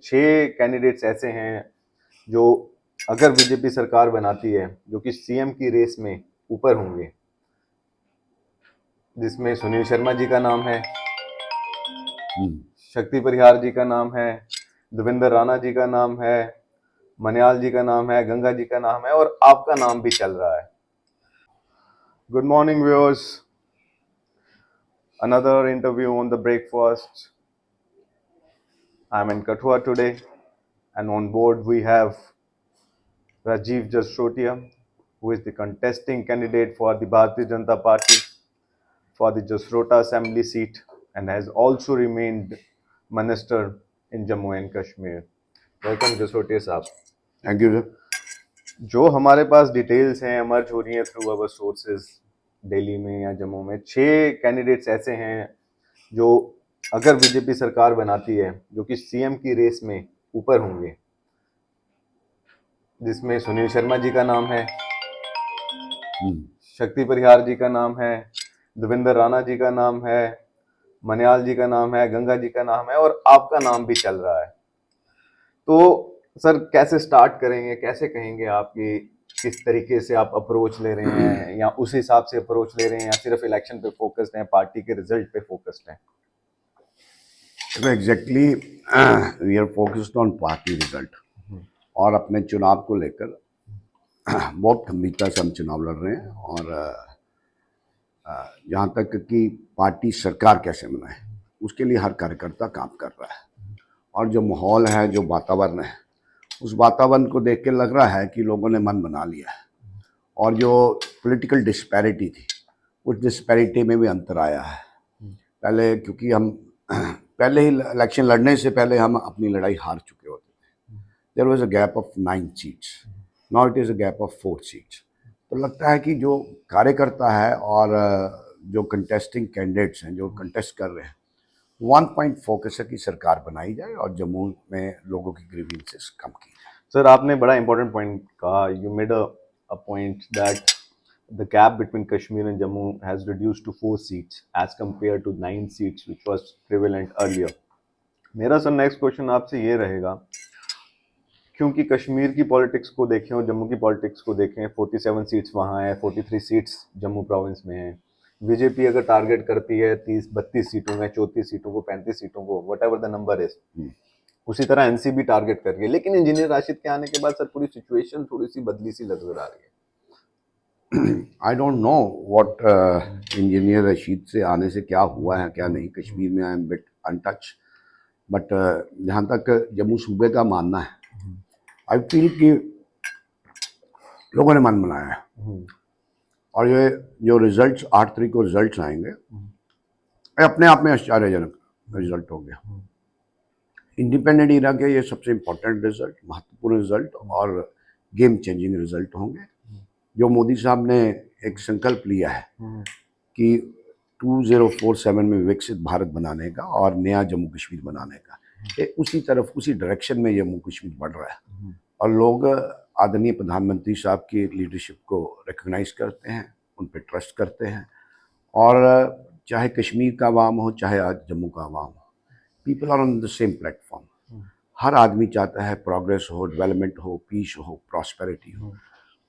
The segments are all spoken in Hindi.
6 कैंडिडेट्स ऐसे हैं जो अगर बीजेपी सरकार बनाती है जो कि सीएम की रेस में ऊपर होंगे, जिसमें सुनील शर्मा जी का नाम है, शक्ति परिहार जी का नाम है, देवेंद्र राणा जी का नाम है, मन्याल जी का नाम है, गंगा जी का नाम है और आपका नाम भी चल रहा है। Good morning viewers, another interview on the breakfast. I'm in Kathua today, and on board we have Rajiv Jasrotia, who is the contesting candidate for the Bharatiya Janata Party for the Jasrota Assembly seat and has also remained minister in Jammu and Kashmir. Welcome Jasrotia साहब। Thank you sir. जो हमारे पास डिटेल्स हैं एमर्ज हो रही हैं थ्रू अवर सोर्सेज, दिल्ली में या जम्मू में 6 कैंडिडेट्स ऐसे हैं जो अगर बीजेपी सरकार बनाती है जो कि सीएम की रेस में ऊपर होंगे, जिसमें सुनील शर्मा जी का नाम है, शक्ति परिहार जी का नाम है, देवेंद्र राणा जी का नाम है, मन्याल जी का नाम है, गंगा जी का नाम है और आपका नाम भी चल रहा है। तो सर कैसे स्टार्ट करेंगे, कैसे कहेंगे आप कि किस तरीके से आप अप्रोच ले रहे हैं, या उस हिसाब से अप्रोच ले रहे हैं, या सिर्फ इलेक्शन पे फोकस्ड हैं, पार्टी के रिजल्ट पे फोकस्ड हैं? Exactly we are focused on party result और अपने चुनाव को लेकर बहुत गंभीरता से हम चुनाव लड़ रहे हैं। और यहाँ तक कि पार्टी सरकार कैसे बनाए उसके लिए हर कार्यकर्ता काम कर रहा है। और जो माहौल है, जो वातावरण है, उस वातावरण को देख के लग रहा है कि लोगों ने मन बना लिया है। और जो पॉलिटिकल डिस्पैरिटी थी, उस डिस्पैरिटी में भी अंतर आया है। पहले क्योंकि हम पहले ही इलेक्शन लड़ने से पहले हम अपनी लड़ाई हार चुके होते थे। There was a gap of 9 seats, now it is a gap of 4 seats. तो लगता है कि जो कार्यकर्ता है और जो कंटेस्टिंग कैंडिडेट्स हैं, जो कंटेस्ट कर रहे हैं, वन पॉइंट फोकस है कि सरकार बनाई जाए और जम्मू में लोगों की ग्रीवेंसेस कम की जाए। सर आपने बड़ा इंपॉर्टेंट पॉइंट कहा, you made a point that the gap between Kashmir and Jammu has reduced to 4 seats as compared to 9 seats which was prevalent earlier. मेरा सर नेक्स्ट क्वेश्चन आपसे ये रहेगा, क्योंकि कश्मीर की पॉलिटिक्स को देखें और जम्मू की पॉलिटिक्स को देखें, 47 सीट्स वहाँ है, 43 सीट्स जम्मू प्रोविंस में हैं। बीजेपी अगर टारगेट करती है 30-32 सीटों में, 34 सीटों को, 35 सीटों को, what ever the number is, उसी तरह एनसीबी टारगेट कर रही है। लेकिन इंजीनियर राशिद के आने के बाद सर पूरी सिचुएशन थोड़ी सी बदली सी नजर आ रही है। I don't know what engineer Rashid से आने से क्या हुआ है क्या नहीं। कश्मीर में I am bit untouched, but जहाँ तक जम्मू सूबे का मानना है, आई फील कि लोगों ने मन बनाया है। और ये जो रिजल्ट्स 8 तारीख को रिजल्ट्स आएंगे, अपने आप में आश्चर्यजनक रिजल्ट हो गया। इंडिपेंडेंट इरा के ये सबसे इम्पोर्टेंट रिजल्ट, महत्वपूर्ण रिजल्ट और गेम चेंजिंग रिजल्ट होंगे। जो मोदी साहब ने एक संकल्प लिया है कि 2047 में विकसित भारत बनाने का और नया जम्मू कश्मीर बनाने का, उसी तरफ, उसी डायरेक्शन में जम्मू कश्मीर बढ़ रहा है। और लोग आदरणीय प्रधानमंत्री साहब की लीडरशिप को रिकग्नाइज करते हैं, उन पर ट्रस्ट करते हैं। और चाहे कश्मीर का अवाम हो, चाहे आज जम्मू का अवाम हो, people are on the same platform. हर आदमी चाहता है प्रोग्रेस हो, डेवलपमेंट हो, पीस हो, प्रॉस्पेरिटी हो।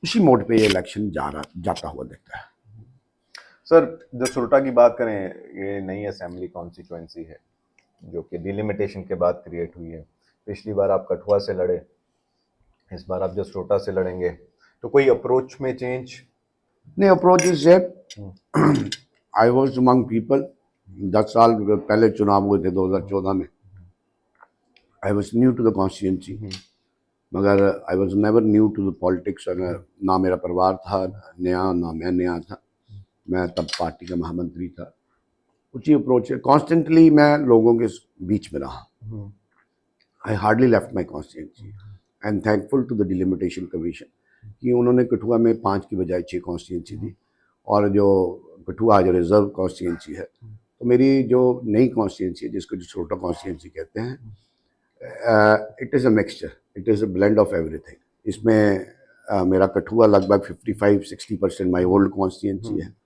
उसी मोड पे ये इलेक्शन जाता हुआ दिखता है। सर जसरोटा की बात करें, ये नई असेंबली कॉन्स्टिट्यूएंसी है जो कि डिलिमिटेशन के बाद क्रिएट हुई है। पिछली बार आप कठुआ से लड़े, इस बार आप जसरोटा से लड़ेंगे, तो कोई अप्रोच में चेंज? नहीं, approach is same. I was among people. 10 साल पहले चुनाव हुए थे 2014 में। I was new to the constituency, मगर I was never new to the politics. ना मेरा परिवार था नया, ना मैं नया था। मैं तब पार्टी का महामंत्री था। उसी अप्रोच है, कॉन्स्टेंटली मैं लोगों के बीच में रहा। I hardly left my constituency and thankful to the delimitation commission कि उन्होंने कठुआ में 5 की बजाय 6 कॉन्स्टिट्यूंसी दी। और जो कठुआ जो रिजर्व कॉन्स्टिट्यूंसी है, तो मेरी जो नई कॉन्स्टिट्यूंसी है, जिसको जो छोटा कॉन्स्टिट्यूंसी कहते हैं, it is a mixture, it is a blend of everything. इसमें मेरा कठुआ लगभग 55-60% माई ओल्ड कॉन्स्टिट्यूंसी है।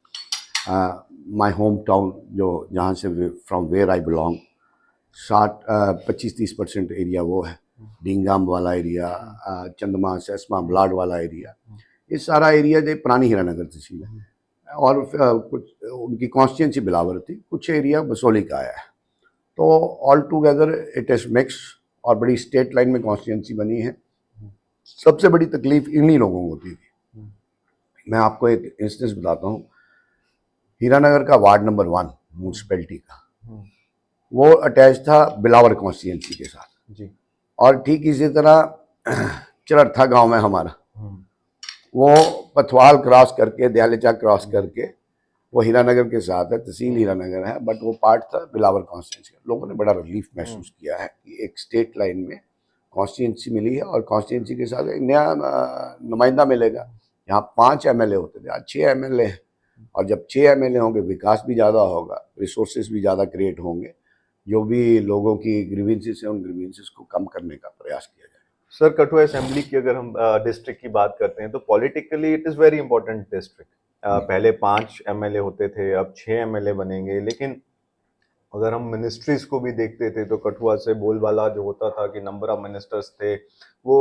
माई होम टाउन, जो जहाँ से from where I belong, 60 25-30% area वो है, डिंगाम वाला एरिया, चंदमा सेस्मा ब्लाड वाला एरिया, ये सारा एरिया जो पुरानी हीरानगर तहसील है। और कुछ उनकी कॉन्स्टिट्यूंसी बिलावर थी, कुछ एरिया बसोली का आया है। तो all together it is mix और बड़ी स्टेट लाइन में कॉन्स्टिट्यूंसी बनी है। सबसे बड़ी तकलीफ इन्हीं लोगों को होती थी। मैं आपको एक इंस्टेंस बताता हूँ। हीरानगर का वार्ड नंबर 1 म्यूनसिपैलिटी का, वो अटैच था बिलावर कॉन्स्टिट्यूंसी के साथ जी। और ठीक इसी तरह चरथा गांव है हमारा, वो पथवाल क्रॉस करके, दयालेचा क्रॉस करके वो हीरानगर के साथ है, तहसील हीरानगर है, बट वो पार्ट था बिलावर कॉन्स्टिट्यूंसी का। लोगों ने बड़ा रिलीफ महसूस किया है कि एक स्टेट लाइन में कॉन्स्टिट्यूंसी मिली है और कॉन्स्टिट्यूंसी के साथ एक नया नुमाइंदा मिलेगा। यहाँ 5 एमएलए होते थे, आज 6 एमएलए हैं, और जब 6 एमएलए होंगे विकास भी ज़्यादा होगा, रिसोर्सेज भी ज़्यादा क्रिएट होंगे, जो भी लोगों की ग्रीवेंसेस हैं उन ग्रीवेंसेस को कम करने का प्रयास किया जाए। सर, कठुआ असेंबली की अगर हम डिस्ट्रिक्ट की बात करते हैं तो politically it is very important district. पहले 5 एमएलए होते थे, अब 6 एमएलए बनेंगे। लेकिन अगर हम मिनिस्ट्रीज को भी देखते थे तो कठुआ से बोलबाला जो होता था कि नंबर ऑफ मिनिस्टर्स थे वो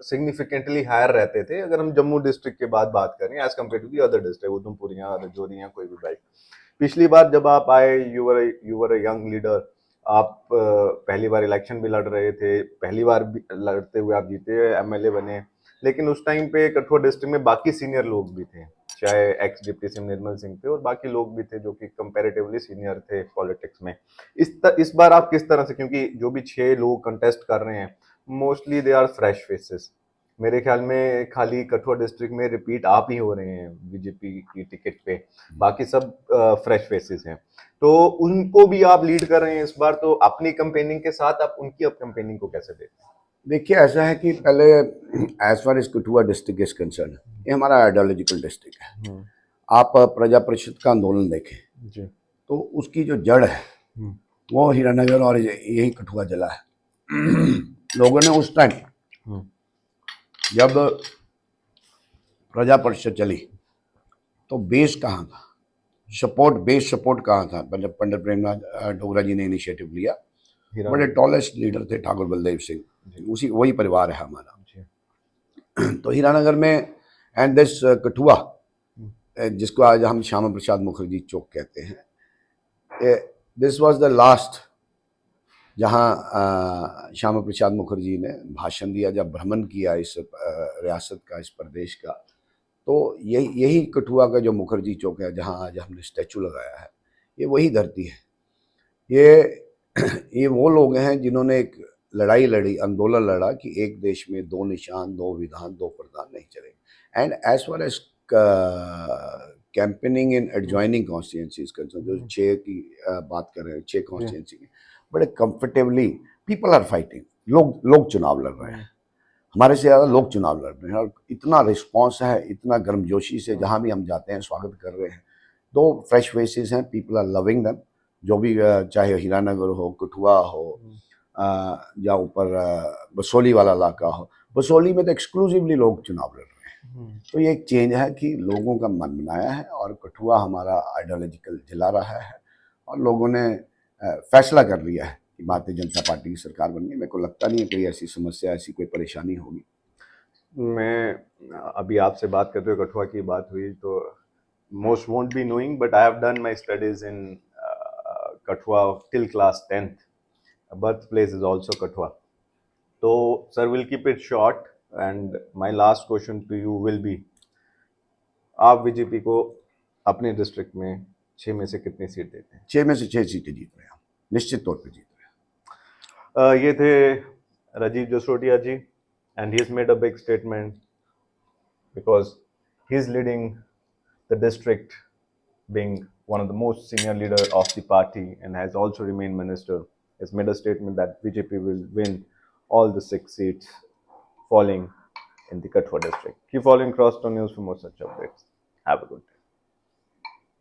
सिग्निफिकेंटली हायर रहते थे, अगर हम जम्मू डिस्ट्रिक्ट के बात करें as compared to the other district, उधमपुरिया, रजौरिया, कोई भी बेल्ट। पिछली बार जब आप आए, you were a young leader, आप पहली बार इलेक्शन भी लड़ रहे थे, पहली बार भी लड़ते हुए आप जीते, एमएलए बने। लेकिन उस टाइम पे कठुआ डिस्ट्रिक्ट में बाकी सीनियर लोग भी थे, चाहे x deputy CM Nirmal Singh थे और बाकी लोग भी थे जो कि कंपैरेटिवली सीनियर थे पॉलिटिक्स में। इस बार आप किस तरह से, क्योंकि जो भी 6 लोग कंटेस्ट कर रहे हैं mostly they are fresh faces, मेरे ख्याल में खाली कठुआ डिस्ट्रिक्ट में रिपीट आप ही हो रहे हैं बीजेपी की टिकट पे, बाकी सब फ्रेश फेसेस हैं। तो उनको भी आप लीड कर रहे हैं इस बार, तो अपनी कंपेनिंग के साथ आप उनकी अब कंपेनिंग को कैसे देखते हैं? देखिए, ऐसा है कि पहले as far as Kathua district is concern, ये हमारा आइडियोलॉजिकल डिस्ट्रिक्ट है। आप प्रजा परिषद का आंदोलन देखें जी। तो उसकी जो जड़ है वो हीरानगर और यही कठुआ जिला है। लोगों ने उस टाइम जब प्रजा परिषद चली तो बेस कहाँ था, बेस सपोर्ट कहाँ था? जब पंडित प्रेमनाथ डोगरा जी ने इनिशिएटिव लिया, बड़े टॉलेस्ट लीडर थे ठाकुर बलदेव सिंह, उसी वही परिवार है हमारा। तो हीरानगर में एंड दिस कठुआ, जिसको आज हम श्यामा प्रसाद मुखर्जी चौक कहते हैं, दिस वाज द लास्ट जहाँ श्यामा प्रसाद मुखर्जी ने भाषण दिया, जब भ्रमण किया इस रियासत का, इस प्रदेश का। तो यही कठुआ का जो मुखर्जी चौक है जहाँ आज हमने स्टैचू लगाया है, ये वही धरती है। ये वो लोग हैं जिन्होंने एक लड़ाई लड़ी, आंदोलन लड़ा कि एक देश में 2 निशान, 2 विधान, 2 प्रधान नहीं चलेंगे। And as far as campaigning in adjoining constituencies concern, जो 6 की बात कर रहे हैं, 6 कॉन्स्टिट्यूंसी की, बड़े कंफर्टेबली पीपल आर फाइटिंग। लोग चुनाव लड़ रहे हैं, हमारे से ज़्यादा लोग चुनाव लड़ रहे हैं, और इतना रिस्पॉन्स है, इतना गर्मजोशी से जहाँ भी हम जाते हैं स्वागत कर रहे हैं। 2 फ्रेश फेसेस हैं, पीपल आर लविंग देम। जो भी चाहे हीरानगर हो, कठुआ हो, या ऊपर बसोली वाला इलाका हो, बसोली में तो एक्सक्लूसिवली लोग चुनाव लड़ रहे हैं। तो ये एक चेंज है कि लोगों का मन बनाया है, और कठुआ हमारा आइडियोलॉजिकल जिला रहा है, और लोगों ने फैसला कर लिया है कि भारतीय जनता पार्टी की सरकार बननी है। मेरे को लगता नहीं है कोई ऐसी समस्या, ऐसी कोई परेशानी होगी। मैं अभी आपसे बात करते हुए कठुआ की बात हुई तो most won't be knowing, but I have done my studies in Kathua till class 10th. Birthplace is also Kathua. So, sir, we'll keep it short. And my last question to you will be, आप बीजेपी को अपने डिस्ट्रिक्ट में 6 में से कितनी सीट देते हैं? 6 में से 6 सीटें जीत रहे हैं, निश्चित तौर पे जीत रहे हैं। ये थे राजीव जसरोटिया जी, and he's made a big statement because he's leading the district, being one of the most senior leader of the party and has also remained minister, has made a statement that BJP will win all the 6 seats falling in the Kathua district. Keep following Crosstown News for more such updates. Have a good day.